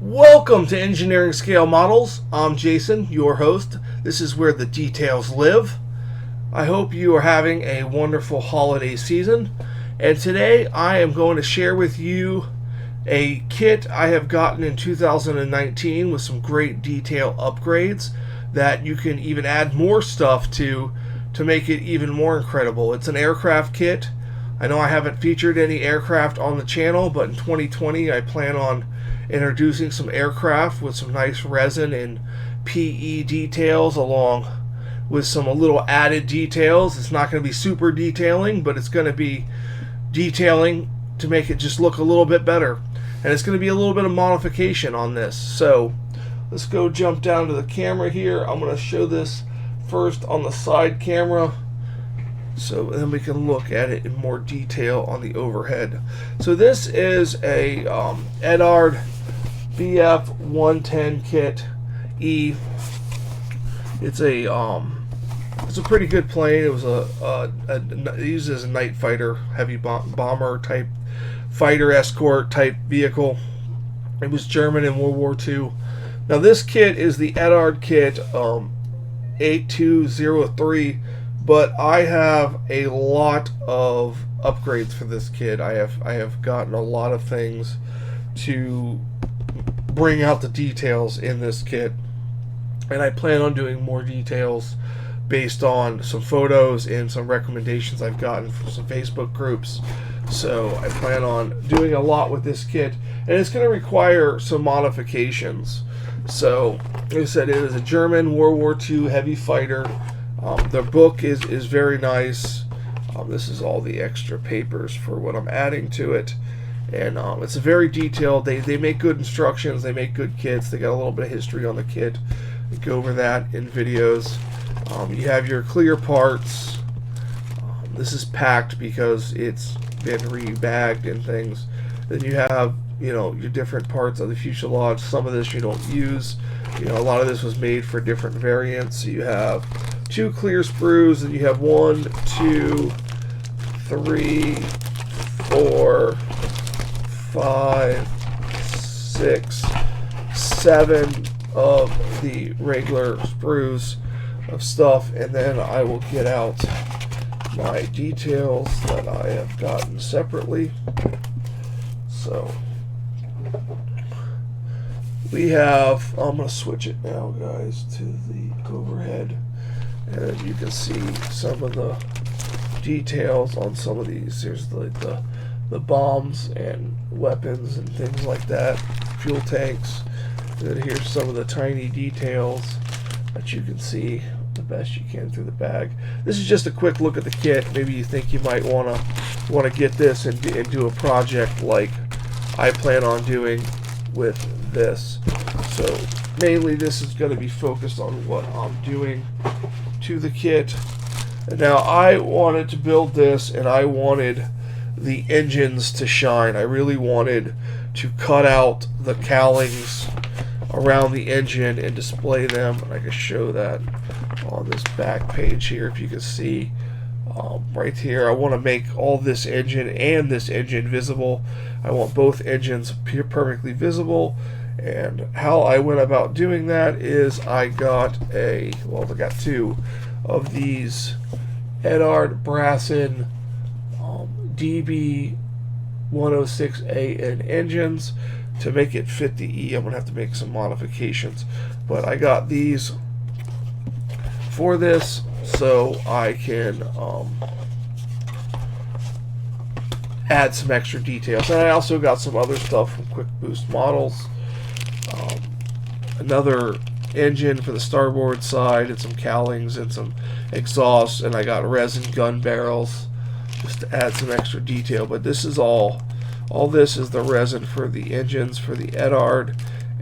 Welcome to Engineering Scale Models. I'm Jason, your host. This is where the details live. I hope you are having a wonderful holiday season. And today I am going to share with you a kit I have gotten in 2019 with some great detail upgrades that you can even add more stuff to make it even more incredible. It's an aircraft kit. I know I haven't featured any aircraft on the channel, but in 2020 I plan on introducing some aircraft with some nice resin and PE details along with some little added details. It's not going to be super detailing, but it's going to be detailing to make it just look a little bit better. And it's going to be a little bit of modification on this. So let's go jump down to the camera here. I'm going to show this first on the side camera, so then we can look at it in more detail on the overhead. So this is a Eduard Bf-110 kit E. It's a pretty good plane. It was used as a night fighter, heavy bomber type fighter escort type vehicle. It was German in World War II. Now this kit is the Eduard kit 8203. But I have a lot of upgrades for this kit. I have gotten a lot of things to bring out the details in this kit, and I plan on doing more details based on some photos and some recommendations I've gotten from some Facebook groups. So I plan on doing a lot with this kit, and it's going to require some modifications. So like I said, it is a German World War II heavy fighter. The book is very nice. This is all the extra papers for what I'm adding to it. And it's a very detailed. They make good instructions. They make good kits. They got a little bit of history on the kit. We go over that in videos. You have your clear parts. This is packed because it's been rebagged and things. Then you have, your different parts of the fuselage. Some of this you don't use. A lot of this was made for different variants. So you have 2 clear sprues, and you have 1, 2, 3, 4, 5, 6, 7 of the regular sprues of stuff, and then I will get out my details that I have gotten separately. So we have, I'm going to switch it now, guys, to the overhead. And you can see some of the details on some of these. There's like the bombs and weapons and things like that, fuel tanks. And then here's some of the tiny details that you can see the best you can through the bag. This is just a quick look at the kit. Maybe you think you might want to get this and do a project like I plan on doing with this. So mainly this is going to be focused on what I'm doing to the kit. And now I wanted to build this, and I wanted the engines to shine. I really wanted to cut out the cowlings around the engine and display them, and I can show that on this back page here. If you can see right here, I want to make all this engine and this engine visible. I want both engines perfectly visible. And how I went about doing that is I got I got 2 of these Eduard Brassin DB-106A engines to make it fit the E. I'm going to have to make some modifications, but I got these for this so I can add some extra details. And I also got some other stuff from Quick Boost Models. Another engine for the starboard side, and some cowlings and some exhausts, and I got resin gun barrels just to add some extra detail. But this is all this is the resin for the engines for the Eduard,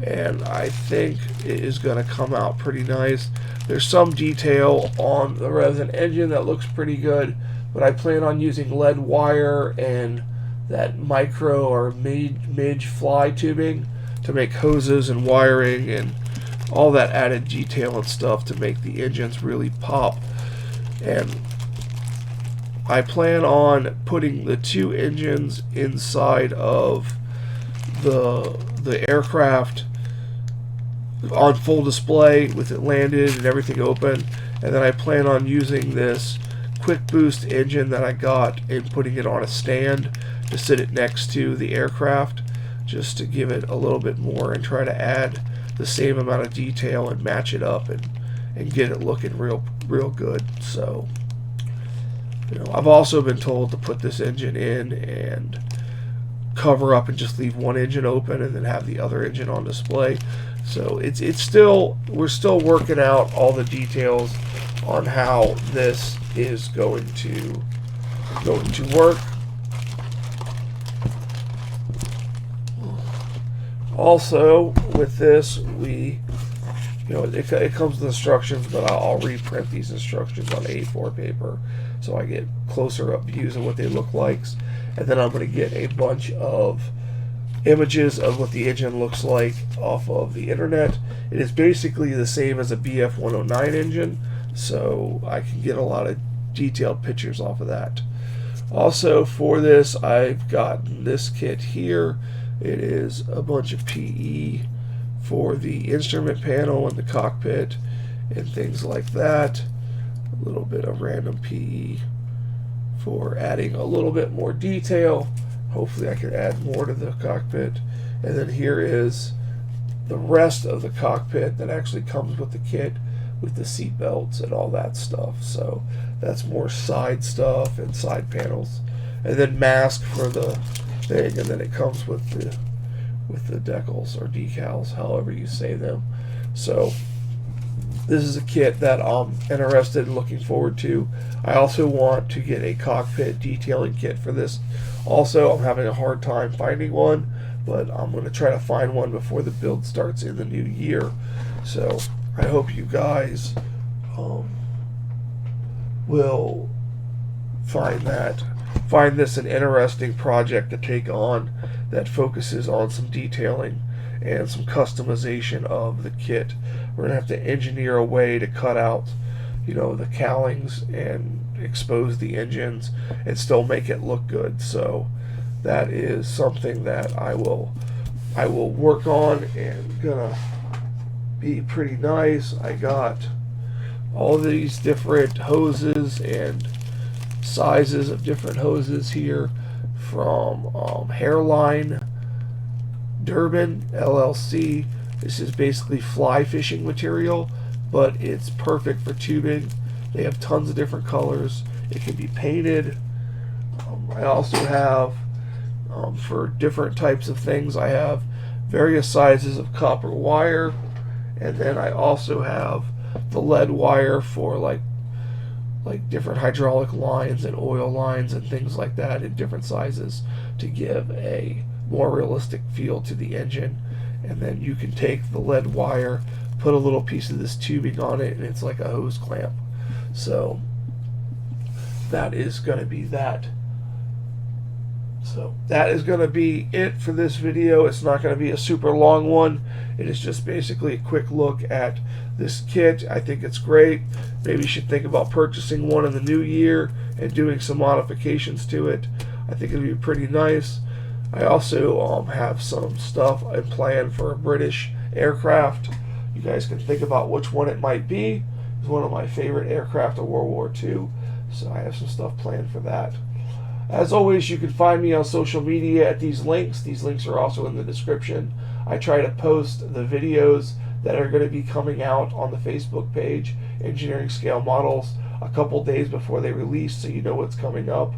and I think it is going to come out pretty nice. There's some detail on the resin engine that looks pretty good, but I plan on using lead wire and that micro or midge fly tubing to make hoses and wiring and all that added detail and stuff to make the engines really pop. And I plan on putting the 2 engines inside of the aircraft on full display with it landed and everything open. And then I plan on using this quick boost engine that I got and putting it on a stand to sit it next to the aircraft, just to give it a little bit more and try to add the same amount of detail and match it up and get it looking real good. So, you know, I've also been told to put this engine in and cover up and just leave one engine open and then have the other engine on display. So it's still, we're still working out all the details on how this is going to work. Also, with this, we, you know, it comes with instructions, but I'll reprint these instructions on A4 paper so I get closer up views of what they look like. And then I'm going to get a bunch of images of what the engine looks like off of the internet. It is basically the same as a Bf-110 engine, so I can get a lot of detailed pictures off of that. Also, for this, I've got this kit here. It is a bunch of PE for the instrument panel and the cockpit and things like that. A little bit of random PE for adding a little bit more detail. Hopefully I can add more to the cockpit. And then here is the rest of the cockpit that actually comes with the kit, with the seat belts and all that stuff. So that's more side stuff and side panels. And then mask for the thing, and then it comes with the decals or decals, however you say them. So this is a kit that I'm interested in, looking forward to. I also want to get a cockpit detailing kit for this. Also, I'm having a hard time finding one, but I'm going to try to find one before the build starts in the new year. So I hope you guys will find this an interesting project to take on that focuses on some detailing and some customization of the kit. We're going to have to engineer a way to cut out, you know, the cowlings and expose the engines and still make it look good. So that is something that I will work on, and gonna be pretty nice. I got all these different hoses and sizes of different hoses here from Hairline Durban LLC. This is basically fly fishing material, but it's perfect for tubing. They have tons of different colors. It can be painted. I also have, for different types of things, I have various sizes of copper wire, and then I also have the lead wire for like different hydraulic lines and oil lines and things like that in different sizes to give a more realistic feel to the engine. And then you can take the lead wire, put a little piece of this tubing on it, and it's like a hose clamp. So that is going to be that. So that is going to be it for this video. It's not going to be a super long one. It is just basically a quick look at this kit. I think it's great. Maybe you should think about purchasing one in the new year and doing some modifications to it. I think it'll be pretty nice. I also have some stuff in plan for a British aircraft. You guys can think about which one it might be. It's one of my favorite aircraft of World War II, so I have some stuff planned for that. As always, you can find me on social media at these links. These links are also in the description. I try to post the videos that are going to be coming out on the Facebook page, Engineering Scale Models, a couple days before they release, so you know what's coming up.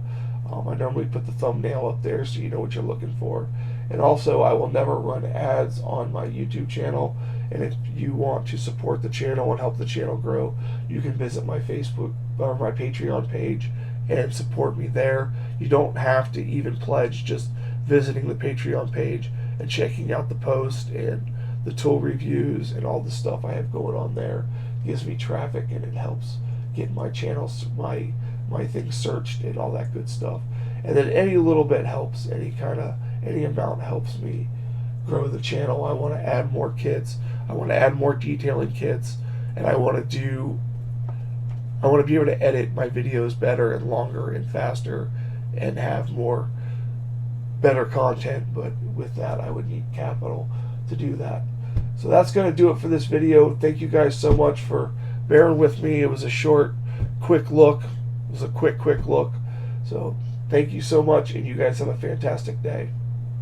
I normally put the thumbnail up there so you know what you're looking for. And also, I will never run ads on my YouTube channel. And if you want to support the channel and help the channel grow, you can visit my Facebook or my Patreon page and support me there. You don't have to even pledge. Just visiting the Patreon page and checking out the post and the tool reviews and all the stuff I have going on there gives me traffic, and it helps get my channels, my things searched and all that good stuff. And then any little bit helps. Any amount helps me grow the channel. I want to add more kits. I want to add more detailing kits, and I want to be able to edit my videos better and longer and faster and have better content. But with that, I would need capital to do that. So that's going to do it for this video. Thank you guys so much for bearing with me. It was a short, quick look. It was a quick look. So thank you so much, and you guys have a fantastic day.